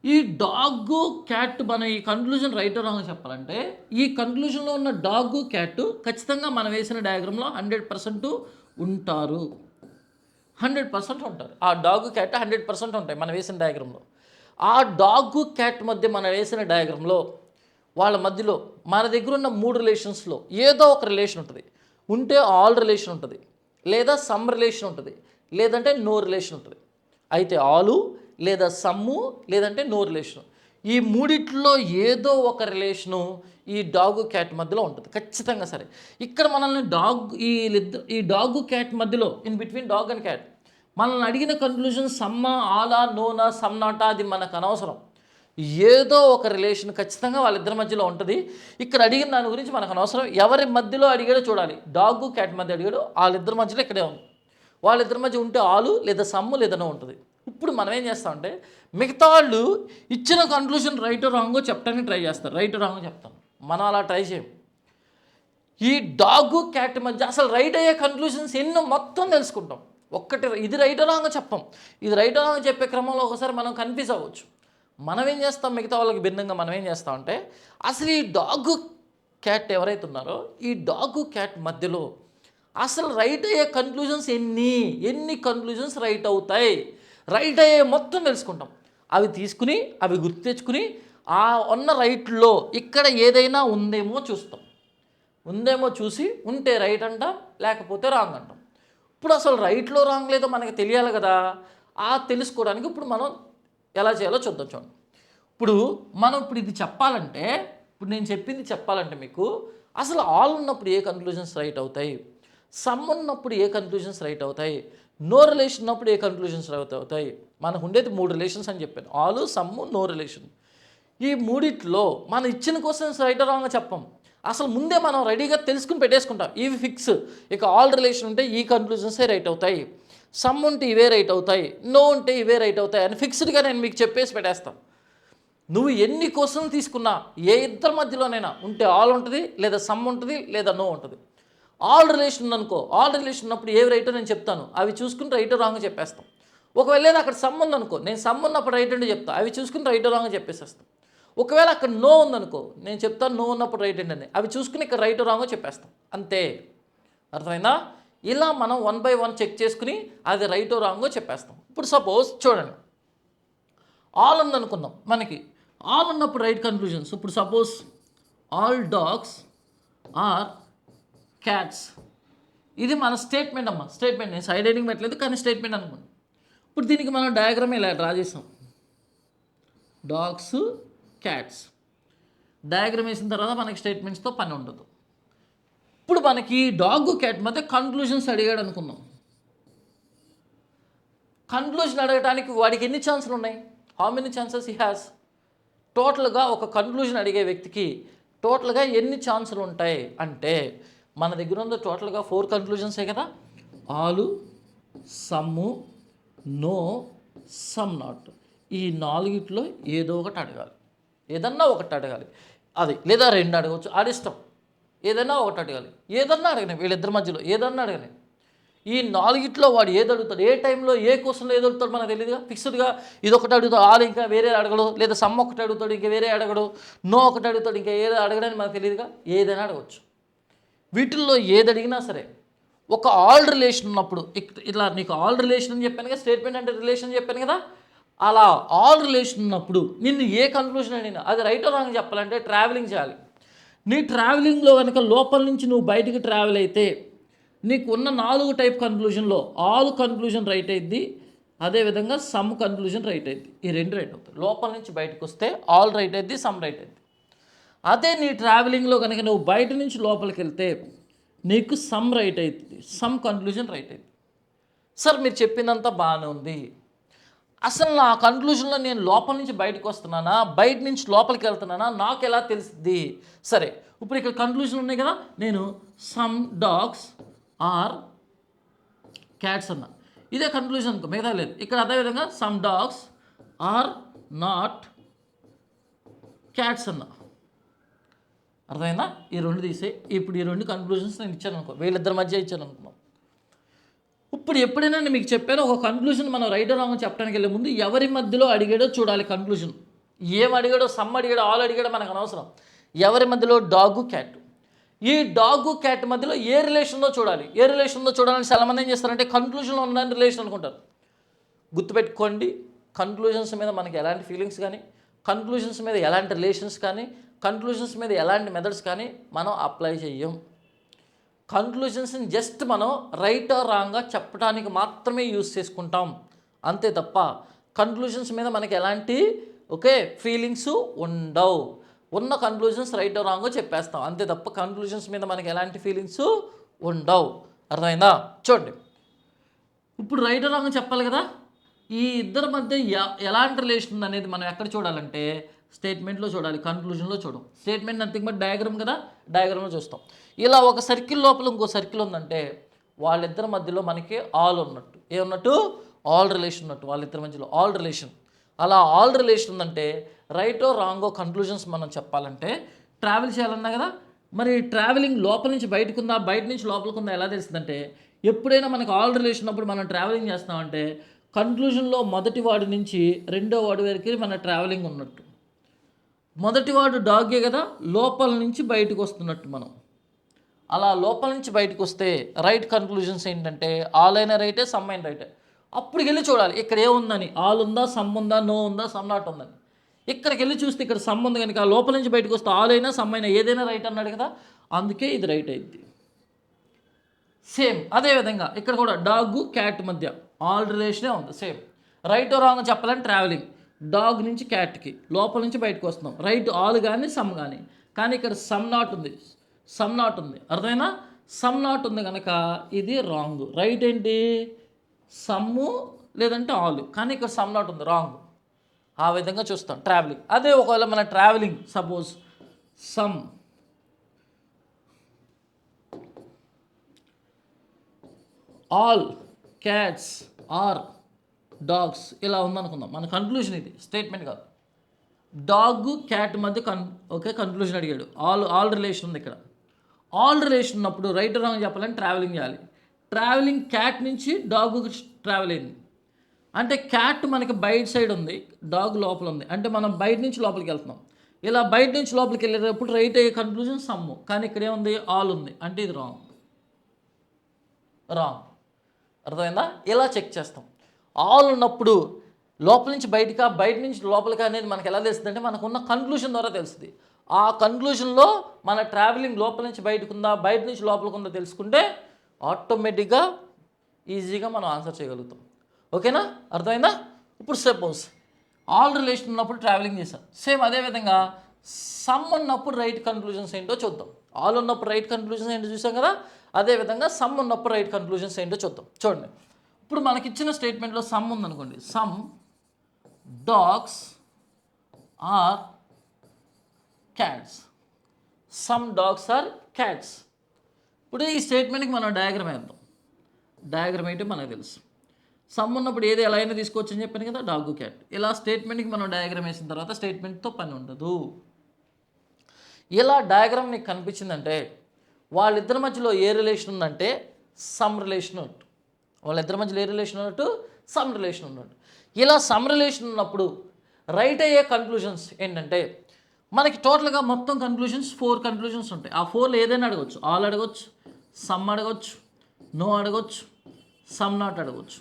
ఈ డాగ్ క్యాట్ మనం ఈ కన్క్లూజన్ రైట్ రాంగ్ చెప్పాలంటే ఈ కన్క్లూజన్లో ఉన్న డాగ్ క్యాట్ ఖచ్చితంగా మనం వేసిన డయాగ్రామ్లో 100% ఉంటారు. 100% ఉంటారు. ఆ డాగ్ క్యాట్ 100% ఉంటాయి మనం వేసిన డయాగ్రామ్లో. ఆ డాగ్ క్యాట్ మధ్య మనం వేసిన డయాగ్రామ్లో వాళ్ళ మధ్యలో మన దగ్గర ఉన్న 3 రిలేషన్స్లో ఏదో ఒక రిలేషన్ ఉంటుంది. ఉంటే ఆల్ రిలేషన్ ఉంటుంది, లేదా సమ్ రిలేషన్ ఉంటుంది, లేదంటే నో రిలేషన్ ఉంటుంది. అయితే ఆలు లేదా సమ్ము లేదంటే నో రిలేషను, ఈ మూడిట్లో ఏదో ఒక రిలేషను ఈ డాగ్ క్యాట్ మధ్యలో ఉంటుంది ఖచ్చితంగా. సరే, ఇక్కడ మనల్ని ఈ డాగ్ క్యాట్ మధ్యలో in between dog and cat మనల్ని అడిగిన కన్క్లూజన్ సమ్మా ఆలా నోనా సమ్ నాటా అది మనకు అనవసరం. ఏదో ఒక రిలేషన్ ఖచ్చితంగా వాళ్ళిద్దరి మధ్యలో ఉంటుంది. ఇక్కడ అడిగిన దాని గురించి మనకు అనవసరం. ఎవరి మధ్యలో అడిగాడో చూడాలి. డాగ్ క్యాట్ మధ్య అడిగాడు, వాళ్ళిద్దరి మధ్యలో ఇక్కడే ఉంది. వాళ్ళిద్దరి మధ్య ఉంటే ఆలు లేదా సమ్ము లేదా నో ఉంటుంది. ఇప్పుడు మనం ఏం చేస్తామంటే మిగతా వాళ్ళు ఇచ్చిన కన్క్లూజన్ రైట్ రాంగో చెప్పడానికి ట్రై చేస్తారు. రైట్ రాంగో చెప్తాం. మనం అలా ట్రై చేయం. ఈ డాగ్ క్యాట్ మధ్య అసలు రైట్ అయ్యే కన్క్లూజన్స్ ఎన్నో మొత్తం తెలుసుకుంటాం. ఇది రైట్ రాంగో చెప్పం. ఇది రైట్ రాంగో చెప్పే క్రమంలో ఒకసారి మనం కన్ఫ్యూజ్ అవ్వచ్చు. మనం ఏం చేస్తాం, మిగతా వాళ్ళకి భిన్నంగా మనం ఏం చేస్తామంటే అసలు ఈ డాగ్ క్యాట్ ఎవరైతే ఉన్నారో ఈ డాగ్ క్యాట్ మధ్యలో అసలు రైట్ అయ్యే కన్క్లూజన్స్ ఎన్ని కన్క్లూజన్స్ రైట్ అవుతాయి, రైట్ అయ్యే మొత్తం తెలుసుకుంటాం. అవి తీసుకుని అవి గుర్తు తెచ్చుకుని ఆ ఉన్న రైట్లో ఇక్కడ ఏదైనా ఉందేమో చూస్తాం. ఉందేమో చూసి ఉంటే రైట్ అంటాం, లేకపోతే రాంగ్ అంటాం. ఇప్పుడు అసలు రైట్లో రాంగ్ లేదో మనకి తెలియాలి కదా. ఆ తెలుసుకోవడానికి ఇప్పుడు మనం ఎలా చేయాలో చూద్దాం. చూడండి, ఇప్పుడు ఇది చెప్పాలంటే, ఇప్పుడు నేను చెప్పింది చెప్పాలంటే మీకు అసలు ఆల్ ఉన్నప్పుడు ఏ కన్క్లూజన్స్ రైట్ అవుతాయి, సమ్ ఉన్నప్పుడు ఏ కన్క్లూజన్స్ రైట్ అవుతాయి, నో రిలేషన్ ఉన్నప్పుడు ఏ కన్క్లూజన్స్ రైట్ అవుతాయి. మనకు ఉండేది 3 రిలేషన్స్ అని చెప్పాను. All, some, no relation. ఈ మూడిట్లో మనం ఇచ్చిన క్వశ్చన్స్ రైట్ రాంగ్ చెప్పం. అసలు ముందే మనం రెడీగా తెలుసుకుని పెట్టేసుకుంటాం. ఇవి ఫిక్స్. ఇక ఆల్ రిలేషన్ ఉంటే ఈ కన్క్లూజన్సే రైట్ అవుతాయి, సమ్ ఉంటే ఇవే రైట్ అవుతాయి, నో ఉంటే ఇవే రైట్ అవుతాయి అని ఫిక్స్డ్గా నేను మీకు చెప్పేసి పెట్టేస్తాను. నువ్వు ఎన్ని క్వశ్చన్స్ తీసుకున్నా ఏ ఇద్దరి మధ్యలోనైనా ఉంటే ఆల్ ఉంటుంది, లేదా సమ్ ఉంటుంది, లేదా నో ఉంటుంది. ఆల్ రిలేషన్ ఉందనుకో, ఆల్ రిలేషన్ ఉన్నప్పుడు ఏవి రైటో నేను చెప్తాను, అవి చూసుకుని రైటో రాంగ్ చెప్పేస్తాం. ఒకవేళ లేదా అక్కడ సమ్ ఉందనుకో, నేను సమ్ ఉన్నప్పుడు రైట్ అంటే చెప్తాను, అవి చూసుకుని రైటో రాంగ్ చెప్పేసేస్తాం. ఒకవేళ అక్కడ నో ఉందనుకో, నేను చెప్తాను నో ఉన్నప్పుడు రైట్ ఏంటని, అవి చూసుకుని ఇక్కడ రైటో రాంగో చెప్పేస్తాం. అంతే, అర్థమైందా? ఇలా మనం 1 by 1 చెక్ చేసుకుని అది రైటో రాంగో చెప్పేస్తాం. ఇప్పుడు సపోజ్ చూడండి, ఆల్ ఉందనుకుందాం. మనకి ఆల్ ఉన్నప్పుడు రైట్ కన్క్లూజన్స్. ఇప్పుడు suppose all dogs are cats. ఇది మన స్టేట్మెంట్ అమ్మ. స్టేట్మెంట్ నేను సైడ్ హెడింగ్ పెట్టలేదు, కానీ స్టేట్మెంట్ అనుకోండి. ఇప్పుడు దీనికి మనం డయాగ్రామ్ ఇలా డ్రా చేసాం. Dogs, cats. డయాగ్రామ్ వేసిన తర్వాత మనకి స్టేట్మెంట్స్తో పని ఉండదు. ఇప్పుడు మనకి డాగ్ క్యాట్ మధ్య కన్క్లూజన్స్ అడిగాడు అనుకుందాం. కన్క్లూజన్ అడగడానికి వాడికి ఎన్ని ఛాన్సులు ఉన్నాయి? How many chances he has? టోటల్గా ఒక కన్క్లూజన్ అడిగే వ్యక్తికి టోటల్గా ఎన్ని ఛాన్సులు ఉంటాయి అంటే మన దగ్గర ఉన్న టోటల్గా 4 కన్క్లూజన్సే కదా. ఆలు, సమ్ము, నో, సమ్ నాట్. ఈ 4గిట్లో ఏదో ఒకటి అడగాలి. ఏదన్నా ఒకటి అడగాలి. అది లేదా 2 అడగవచ్చు, ఆడిష్టం. ఏదైనా ఒకటి అడగాలి. ఏదన్నా అడగని, వీళ్ళిద్దరి మధ్యలో ఏదన్నా అడగని. ఈ నాలుగిట్లో వాడు ఏది అడుగుతాడు, ఏ టైంలో ఏ క్వశ్చన్లో ఏది అడుగుతాడు మనకు తెలియదుగా. ఫిక్స్డ్గా ఇది ఒకటి అడుగుతాడు, ఆల్ ఇంకా వేరే అడగడు, లేదా సమ్ ఒకటి అడుగుతాడు ఇంకా వేరే అడగడు, నో ఒకటి అడుగుతాడు ఇంకా ఏదో అడగడానికి మనకు తెలియదుగా. ఏదైనా అడగవచ్చు. వీటిల్లో ఏది అడిగినా సరే ఒక ఆల్ రిలేషన్ ఉన్నప్పుడు, ఇట్లా నీకు ఆల్ రిలేషన్ అని చెప్పాను కదా, స్టేట్మెంట్ అంటే రిలేషన్ చెప్పాను కదా, అలా ఆల్ రిలేషన్ ఉన్నప్పుడు నిన్ను ఏ కన్క్లూజన్ అడిగినా అది రైట్ ఆర్ రాంగ్ చెప్పాలంటే ట్రావెలింగ్ చేయాలి. నీ ట్రావెలింగ్లో కనుక లోపల నుంచి నువ్వు బయటికి ట్రావెల్ అయితే నీకు ఉన్న 4 టైప్ కన్క్లూజన్లో ఆల్ కన్క్లూజన్ రైట్ అయింది, అదేవిధంగా సమ్ కన్క్లూజన్ రైట్ అయింది. ఈ రెండు రైట్ అవుతాయి. లోపల నుంచి బయటకు వస్తే ఆల్ రైట్ అయింది, సమ్ రైట్ అయింది. అదే నీ ట్రావెలింగ్లో కనుక నువ్వు బయట నుంచి లోపలికి వెళ్తే నీకు సమ్ రైట్ అవుతుంది, సమ్ కన్క్లూజన్ రైట్ అవుతుంది. సార్ మీరు చెప్పిందంతా బాగానే ఉంది, అసలు నా కన్క్లూజన్లో నేను లోపల నుంచి బయటకు వస్తున్నానా బయట నుంచి లోపలికి వెళ్తున్నానా నాకు ఎలా తెలుస్తుంది? సరే ఇప్పుడు ఇక్కడ కన్క్లూజన్ ఉన్నాయి కదా, నేను సమ్ డాగ్స్ ఆర్ క్యాట్స్ అన్నా, ఇదే కన్క్లూజన్ అనుకో, మిగతా లేదు. ఇక్కడ అదేవిధంగా some dogs are not cats అన్నా, అర్థమైందా? ఈ రెండు తీసే ఇప్పుడు ఈ రెండు కన్క్లూజన్స్ నేను ఇచ్చాను అనుకో, వీళ్ళిద్దరి మధ్య ఇచ్చాను అనుకున్నాం. ఇప్పుడు ఎప్పుడైనా నేను మీకు చెప్పాను, ఒక కన్క్లూజన్ మనం రైట్ రాంగ్ చెప్పడానికి వెళ్ళే ముందు ఎవరి మధ్యలో అడిగాడో చూడాలి. కన్క్లూజన్ ఏం అడిగాడో, సమ్ అడిగాడో, ఆల్ అడిగాడో మనకు అనవసరం. ఎవరి మధ్యలో, డాగు క్యాట్. ఈ డాగు క్యాట్ మధ్యలో ఏ రిలేషన్లో చూడాలి. ఏ రిలేషన్లో చూడాలని చాలామంది ఏం చేస్తారంటే కన్క్లూజన్లో ఉన్న రిలేషన్ అనుకుంటారు. గుర్తుపెట్టుకోండి, కన్క్లూజన్స్ మీద మనకి ఎలాంటి ఫీలింగ్స్ కానీ, కన్క్లూజన్స్ మీద ఎలాంటి రిలేషన్స్ కానీ, కన్క్లూజన్స్ మీద ఎలాంటి మెథడ్స్ కానీ మనం అప్లై చేయం. కన్క్లూజన్స్ని జస్ట్ మనం రైట్ ఆర్ రాంగ్గా చెప్పడానికి మాత్రమే యూజ్ చేసుకుంటాం, అంతే తప్ప కన్క్లూజన్స్ మీద మనకి ఎలాంటి ఫీలింగ్స్ ఉండవు. ఉన్న కన్క్లూజన్స్ రైట్ ఆర్ రాంగో చెప్పేస్తాం, అంతే తప్ప కన్క్లూజన్స్ మీద మనకి ఎలాంటి ఫీలింగ్స్ ఉండవు. అర్థమైందా? చూడండి, ఇప్పుడు రైట్ ఆర్ రాంగ్ చెప్పాలి కదా, ఈ ఇద్దరి మధ్య ఎలాంటి రిలేషన్ ఉంది అనేది మనం ఎక్కడ చూడాలంటే స్టేట్మెంట్లో చూడాలి, కన్క్లూజన్లో చూడం. స్టేట్మెంట్ నథింగ్ బట్ డయాగ్రామ్ కదా, డయాగ్రామ్లో చూస్తాం. ఇలా ఒక సర్కిల్ లోపల ఇంకో సర్కిల్ ఉందంటే వాళ్ళిద్దరి మధ్యలో మనకి ఆల్ ఉన్నట్టు. ఏమున్నట్టు? ఆల్ రిలేషన్ ఉన్నట్టు. వాళ్ళిద్దరి మధ్యలో ఆల్ రిలేషన్. అలా ఆల్ రిలేషన్ ఉందంటే రైటో రాంగో కన్క్లూజన్స్ మనం చెప్పాలంటే ట్రావెల్ చేయాలన్నా కదా. మరి ట్రావెలింగ్ లోపల నుంచి బయటకుందా, బయట నుంచి లోపలికుందా ఎలా తెలుస్తుందంటే ఎప్పుడైనా మనకు ఆల్ రిలేషన్ ఉన్నప్పుడు మనం ట్రావెలింగ్ చేస్తామంటే కన్క్లూజన్లో మొదటి వాడి నుంచి రెండో వాడి వరకు మన ట్రావెలింగ్ ఉన్నట్టు. మొదటివాడు డాగే కదా, లోపల నుంచి బయటకు వస్తున్నట్టు మనం. అలా లోపల నుంచి బయటకు వస్తే రైట్ కన్క్లూజన్స్ ఏంటంటే ఆల్ అయినా రైటే, సమ్ అయిన రైటే. అప్పటికి వెళ్ళి చూడాలి ఇక్కడ ఏముందని, ఆల్ ఉందా, సమ్ ఉందా, నో ఉందా, సమ్ నాట్ ఉందని. ఇక్కడికి వెళ్ళి చూస్తే ఇక్కడ సమ్ ఉంది కనుక లోపల నుంచి బయటకు వస్తే ఆల్ అయినా, సమ్ అయినా ఏదైనా రైట్ అన్నాడు కదా, అందుకే ఇది రైట్ అయింది. సేమ్ అదేవిధంగా ఇక్కడ కూడా డాగ్ క్యాట్ మధ్య ఆల్ రిలేషనే ఉంది. సేమ్ రైట్ రాంగ్ చెప్పాలని ట్రావెలింగ్ డాగ్ నుంచి క్యాట్కి లోపల నుంచి బయటకు వస్తున్నాం, రైట్ ఆల్ కానీ సమ్ కానీ. కానీ ఇక్కడ సమ్ నాట్ ఉంది, సమ్ నాట్ ఉంది. అర్థమైనా? సమ్ నాట్ ఉంది కనుక ఇది రాంగ్. రైట్ ఏంటి? సమ్ము లేదంటే ఆల్. కానీ ఇక్కడ సమ్ నాట్ ఉంది, రాంగ్. ఆ విధంగా చూస్తాం ట్రావెలింగ్. అదే ఒకవేళ మన travelling suppose some all cats are dogs ఇలా ఉందనుకుందాం, మన కన్క్లూజన్ ఇది, స్టేట్మెంట్ కాదు. డాగ్ క్యాట్ మధ్య కన్క్లూజన్ అడిగాడు. ఆల్ రిలేషన్ ఉంది ఇక్కడ. ఆల్ రిలేషన్ ఉన్నప్పుడు రైట్ రాంగ్ చెప్పాలని ట్రావెలింగ్ చేయాలి. ట్రావెలింగ్ క్యాట్ నుంచి డాగ్ ట్రావెల్ అయింది అంటే క్యాట్ మనకి బయట సైడ్ ఉంది, డాగ్ లోపల ఉంది, అంటే మనం బయట నుంచి లోపలికి వెళ్తున్నాం. ఇలా బయట నుంచి లోపలికి వెళ్ళేటప్పుడు రైట్ అయ్యే కన్క్లూజన్ సమ్ము, కానీ ఇక్కడ ఏముంది? ఆల్ ఉంది, అంటే ఇది రాంగ్. రాంగ్. అర్థమైందా? ఇలా చెక్ చేస్తాం. ఆల్ ఉన్నప్పుడు లోపల నుంచి బయటకా, బయట నుంచి లోపలికా అనేది మనకు ఎలా తెలుస్తుంది అంటే మనకున్న కన్క్లూజన్ ద్వారా తెలుస్తుంది. ఆ కన్క్లూజన్లో మన ట్రావెలింగ్ లోపల నుంచి బయటకుందా, బయట నుంచి లోపలికుందా తెలుసుకుంటే ఆటోమేటిక్గా ఈజీగా మనం ఆన్సర్ చేయగలుగుతాం. ఓకేనా? అర్థమైందా? ఇప్పుడు సపోజ్ ఆల్ రిలేషన్ ఉన్నప్పుడు ట్రావెలింగ్ చేస్తాం. సేమ్ అదేవిధంగా సమ్ ఉన్నప్పుడు రైట్ కన్క్లూజన్స్ ఏంటో చూద్దాం. ఆల్ ఉన్నప్పుడు రైట్ కన్క్లూజన్స్ ఏంటో చూసాం కదా, అదేవిధంగా సమ్ ఉన్నప్పుడు రైట్ కన్క్లూజన్స్ ఏంటో చూద్దాం. చూడండి, ఇప్పుడు మనకిచ్చిన స్టేట్మెంట్లో సమ్ ఉందనుకోండి, some dogs are cats. Some dogs are cats. ఇప్పుడు ఈ స్టేట్మెంట్కి మనం డయాగ్రామ్ వేద్దాం. డయాగ్రామ్ అయితే మనకు తెలుసు. సమ్ ఉన్నప్పుడు ఏది ఎలా అయినా తీసుకోవచ్చు అని చెప్పాను కదా, డాగ్ క్యాట్. ఇలా స్టేట్మెంట్కి మనం డయాగ్రామ్ వేసిన తర్వాత స్టేట్మెంట్తో పని ఉండదు. ఇలా డయాగ్రామ్ నీకు కనిపించిందంటే వాళ్ళిద్దరి మధ్యలో ఏ రిలేషన్ ఉందంటే సమ్ రిలేషన్ వాళ్ళిద్దరి మధ్యలో ఏ రిలేషన్ ఉన్నట్టు? సమ్ రిలేషన్ ఉన్నట్టు. ఇలా సమ్ రిలేషన్ ఉన్నప్పుడు రైట్ అయ్యే కన్క్లూజన్స్ ఏంటంటే మనకి టోటల్గా మొత్తం కన్క్లూజన్స్ 4 కన్క్లూజన్స్ ఉంటాయి. ఆ 4లో ఏదైనా అడగవచ్చు. ఆల్ అడగవచ్చు, సమ్ అడగవచ్చు, నో అడగవచ్చు, సమ్ నాట్ అడగవచ్చు.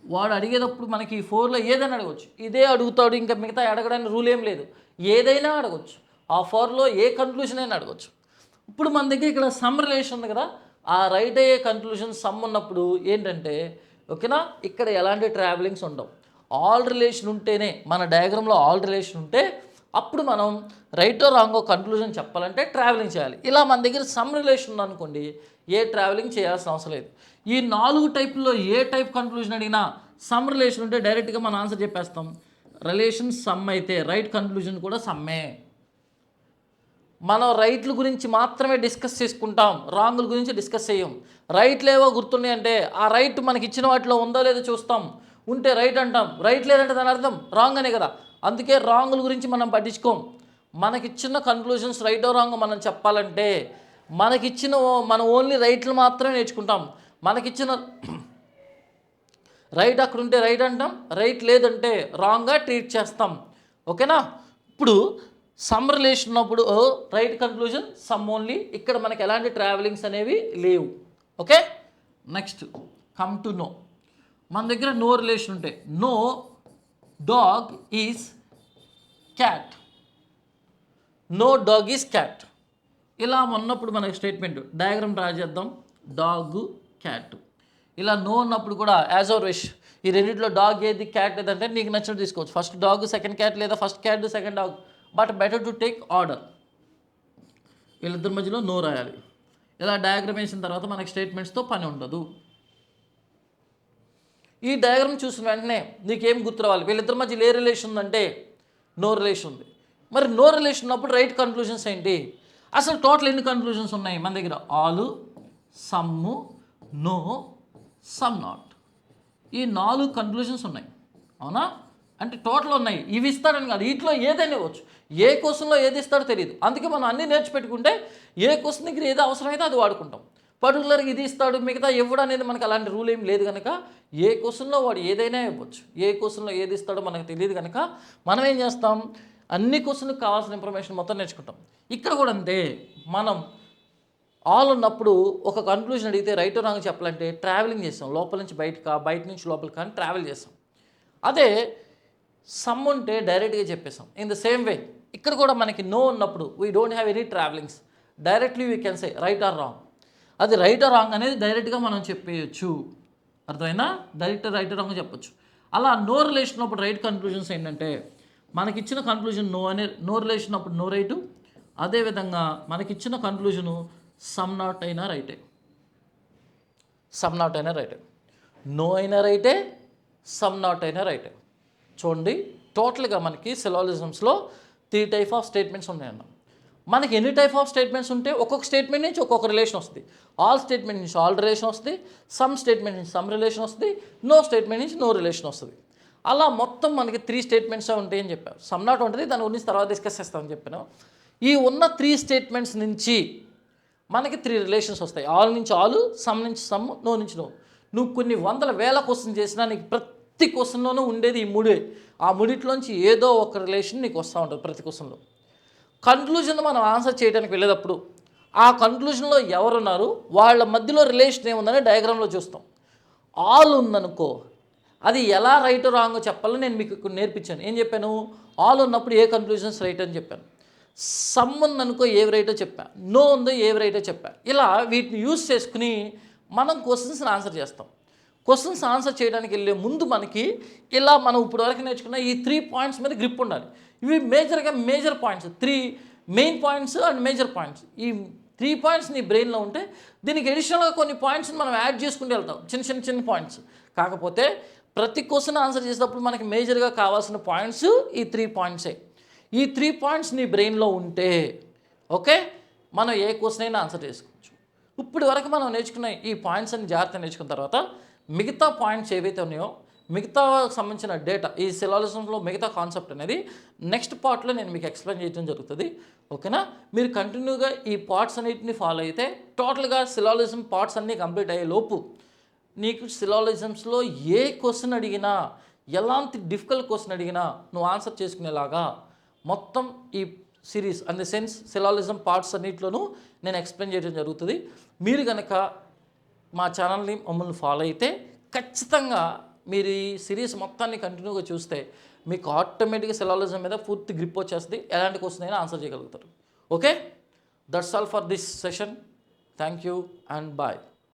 వాడు అడిగేటప్పుడు మనకి 4లో ఏదైనా అడగవచ్చు. ఇదే అడుగుతాడు, ఇంకా మిగతా అడగడానికి రూల్ ఏం లేదు. ఏదైనా అడగవచ్చు. ఆ 4లో ఏ కన్క్లూజన్ అయినా అడగవచ్చు. ఇప్పుడు మన దగ్గర ఇక్కడ సమ్ రిలేషన్ ఉంది కదా, ఆ రైట్ అయ్యే కన్క్లూజన్ సమ్ ఉన్నప్పుడు ఏంటంటే ఓకేనా, ఇక్కడ ఎలాంటి ట్రావెలింగ్స్ ఉండవు. ఆల్ రిలేషన్ ఉంటేనే, మన డయాగ్రామ్లో ఆల్ రిలేషన్ ఉంటే అప్పుడు మనం రైటో రాంగో కన్క్లూజన్ చెప్పాలంటే ట్రావెలింగ్ చేయాలి. ఇలా మన దగ్గర సమ్ రిలేషన్ ఉందనుకోండి, ఏ ట్రావెలింగ్ చేయాల్సిన అవసరం లేదు. ఈ 4 టైపుల్లో ఏ టైప్ కన్క్లూజన్ అడిగినా సమ్ రిలేషన్ ఉంటే డైరెక్ట్గా మనం ఆన్సర్ చెప్పేస్తాం. రిలేషన్ సమ్ అయితే రైట్ కన్క్లూజన్ కూడా సమ్మే. మనం రైట్ల గురించి మాత్రమే డిస్కస్ చేసుకుంటాం, రాంగుల గురించి డిస్కస్ చేయం. రైట్లు ఏవో గుర్తున్నాయి అంటే ఆ రైట్ మనకి ఇచ్చిన వాటిలో ఉందో లేదో చూస్తాం. ఉంటే రైట్ అంటాం, రైట్ లేదంటే దాని అర్థం రాంగ్ అనే కదా. అందుకే రాంగుల గురించి మనం పట్టించుకోం. మనకిచ్చిన కన్క్లూజన్స్ రైటో రాంగ్ మనం చెప్పాలంటే మనం ఓన్లీ రైట్లు మాత్రమే నేర్చుకుంటాం. మనకిచ్చిన రైట్ అక్కడ ఉంటే రైట్ అంటాం, రైట్ లేదంటే రాంగ్గా ట్రీట్ చేస్తాం. ఓకేనా. ఇప్పుడు సమ్ రిలేషన్ ఉన్నప్పుడు రైట్ కన్క్లూజన్ సమ్ ఓన్లీ. ఇక్కడ మనకి ఎలాంటి ట్రావెలింగ్స్ అనేవి లేవు. Okay. Next come to no. మన దగ్గర నో రిలేషన్ ఉంటే no dog is cat, no dog is cat. ఇలా ఉన్నప్పుడు మనకి స్టేట్మెంట్ డయాగ్రామ్ డ్రా చేద్దాం. డాగ్ క్యాట్ ఇలా నో ఉన్నప్పుడు కూడా యాజ్ ఆర్ విష్. ఈ రెండింటిలో డాగ్ ఏది క్యాట్ ఏదంటే నీకు నచ్చినట్టు తీసుకోవచ్చు. ఫస్ట్ డాగ్ సెకండ్ క్యాట్, లేదా first cat second dog. But better to take order. వీళ్ళిద్దరి మధ్యలో నో రాయాలి. ఇలా డయాగ్రామ్ వేసిన తర్వాత మనకి స్టేట్మెంట్స్తో పని ఉండదు. ఈ డయాగ్రామ్ చూసిన వెంటనే నీకేం గుర్తు రావాలి? వీళ్ళిద్దరి మధ్యలో ఏ రిలేషన్ ఉందంటే నో రిలేషన్ ఉంది. మరి నో రిలేషన్ ఉన్నప్పుడు రైట్ కన్క్లూజన్స్ ఏంటి? అసలు టోటల్ ఎన్ని కన్క్లూజన్స్ ఉన్నాయి మన దగ్గర? All, some, no, some not. ఈ 4 కన్క్లూజన్స్ ఉన్నాయి. అవునా? అంటే టోటల్ ఉన్నాయి. ఇవి ఇస్తాడని కాదు, వీటిలో ఏదైనా ఇవ్వచ్చు. ఏ క్వశ్చన్లో ఏది ఇస్తాడో తెలియదు. అందుకే మనం అన్నీ నేర్చిపెట్టుకుంటే ఏ క్వశ్చన్ దగ్గర ఏది అవసరమైతే అది వాడుకుంటాం. పర్టికులర్గా ఇది ఇస్తాడు మిగతా ఇవ్వడం అనేది మనకు అలాంటి రూల్ ఏం లేదు కనుక ఏ క్వశ్చన్లో వాడు ఏదైనా ఇవ్వచ్చు. ఏ క్వశ్చన్లో ఏది ఇస్తాడో మనకు తెలియదు కనుక మనం ఏం చేస్తాం, అన్ని క్వశ్చన్కి కావాల్సిన ఇన్ఫర్మేషన్ మొత్తం నేర్చుకుంటాం. ఇక్కడ కూడా అంతే. మనం ఆల్ ఉన్నప్పుడు ఒక కన్క్లూజన్ అడిగితే రైట్ రాంగ్ చెప్పాలంటే ట్రావెలింగ్ చేస్తాం. లోపల నుంచి బయటకా, బయట నుంచి లోపలికి కానీ ట్రావెల్ చేస్తాం. అదే సమ్ ఉంటే డైరెక్ట్గా చెప్పేసాం. ఇన్ ద సేమ్ వే ఇక్కడ కూడా మనకి నో ఉన్నప్పుడు we don't have any travellings, directly we can say right or wrong. అది రైట్ ఆర్ రాంగ్ అనేది డైరెక్ట్గా మనం చెప్పేయచ్చు. అర్థమైనా? డైరెక్ట్ రైట్ రాంగ్ చెప్పొచ్చు. అలా నో రిలేషన్ అప్పుడు రైట్ కన్క్లూజన్స్ ఏంటంటే మనకిచ్చిన కన్క్లూజన్ నో రిలేషన్ అప్పుడు నో రైటు. అదేవిధంగా మనకిచ్చిన కన్క్లూజను సమ్ నాట్ అయినా రైటే. సమ్ నాట్ అయినా రైటే, నో అయినా రైటే, సమ్ నాట్ అయినా రైటే. చూడండి, టోటల్గా మనకి సిలాజిజమ్స్లో 3 టైప్ ఆఫ్ స్టేట్మెంట్స్ ఉన్నాయన్న. మనకి ఎన్ని టైప్ ఆఫ్ స్టేట్మెంట్స్ ఉంటే ఒక్కొక్క స్టేట్మెంట్ నుంచి ఒక్కొక్క రిలేషన్ వస్తుంది. ఆల్ స్టేట్మెంట్ నుంచి ఆల్ రిలేషన్ వస్తుంది, సమ్ స్టేట్మెంట్ నుంచి సమ్ రిలేషన్ వస్తుంది, నో స్టేట్మెంట్ నుంచి నో రిలేషన్ వస్తుంది. అలా మొత్తం మనకి 3 స్టేట్మెంట్స్ ఉంటాయని చెప్పారు. సమ్ నాట్ ఉంటుంది, దాని గురించి తర్వాత డిస్కస్ చేస్తామని చెప్పాను. ఈ ఉన్న 3 స్టేట్మెంట్స్ నుంచి మనకి 3 రిలేషన్స్ వస్తాయి. ఆల్ నుంచి ఆల్, సమ్ నుంచి సమ్, నో నుంచి నో. నువ్వు కొన్ని వందల వేల క్వశ్చన్ చేసినా నీకు ప్రతి క్వశ్చన్లోనూ ఉండేది ఈ 3. ఆ 3లోంచి ఏదో ఒక రిలేషన్ నీకు వస్తూ ఉంటుంది ప్రతి క్వశ్చన్లో. కన్క్లూజన్ మనం ఆన్సర్ చేయడానికి వెళ్ళేటప్పుడు ఆ కన్క్లూజన్లో ఎవరున్నారు, వాళ్ళ మధ్యలో రిలేషన్ ఏముందని డయాగ్రామ్లో చూస్తాం. ఆల్ ఉందనుకో, అది ఎలా రైట్ రాంగ్ చెప్పాలో నేను మీకు నేర్పించాను. ఏం చెప్పాను? ఆల్ ఉన్నప్పుడు ఏ కన్క్లూజన్స్ రైట్ అని చెప్పాను. సమ్ ఉందనుకో ఏవి రైటో చెప్పా, నో ఉందో ఏవి రైటో చెప్పా. ఇలా వీటిని యూజ్ చేసుకుని మనం క్వశ్చన్స్ని ఆన్సర్ చేస్తాం. క్వశ్చన్స్ ఆన్సర్ చేయడానికి వెళ్ళే ముందు మనకి ఇలా మనం ఇప్పటివరకు నేర్చుకున్న ఈ 3 పాయింట్స్ మీద గ్రిప్ ఉండాలి. ఇవి major points, 3 main points and major points. ఈ 3 పాయింట్స్ నీ బ్రెయిన్లో ఉంటే దీనికి అడిషనల్గా కొన్ని పాయింట్స్ని మనం యాడ్ చేసుకుంటూ వెళ్తాం, చిన్న పాయింట్స్. కాకపోతే ప్రతి క్వశ్చన్ ఆన్సర్ చేసేటప్పుడు మనకి మేజర్గా కావాల్సిన పాయింట్స్ ఈ 3 పాయింట్సే. ఈ 3 పాయింట్స్ నీ బ్రెయిన్లో ఉంటే ఓకే, మనం ఏ క్వశ్చన్ అయినా ఆన్సర్ చేసుకోవచ్చు. ఇప్పటి వరకు మనం నేర్చుకున్న ఈ పాయింట్స్ అన్ని జాగ్రత్తగా నేర్చుకున్న తర్వాత మిగతా పాయింట్స్ ఏవైతే ఉన్నాయో, మిగతా సంబంధించిన డేటా, ఈ సిలాజిజంలో మిగతా కాన్సెప్ట్ అనేది నెక్స్ట్ పార్ట్లో నేను మీకు ఎక్స్ప్లెయిన్ చేయడం జరుగుతుంది. ఓకేనా? మీరు కంటిన్యూగా ఈ పార్ట్స్ అన్నిటిని ఫాలో అయితే టోటల్గా సిలాజిజం పార్ట్స్ అన్నీ కంప్లీట్ అయ్యే లోపు నీకు సిలాలిజమ్స్లో ఏ క్వశ్చన్ అడిగినా, ఎలాంటి డిఫికల్ట్ క్వశ్చన్ అడిగినా నువ్వు ఆన్సర్ చేసుకునేలాగా మొత్తం ఈ series and the sense syllogism parts అన్నింటిలోనూ నేను ఎక్స్ప్లెయిన్ చేయడం జరుగుతుంది. మీరు కనుక మా ఛానల్ని మమ్మల్ని ఫాలో అయితే ఖచ్చితంగా మీరు ఈ సిరీస్ మొత్తాన్ని కంటిన్యూగా చూస్తే మీకు ఆటోమేటిక్గా సిలాలిజం మీద పూర్తి గ్రిప్ వచ్చేస్తుంది. ఎలాంటి క్వశ్చన్ అయినా ఆన్సర్ చేయగలుగుతారు. Okay, that's all for this session. Thank you and bye.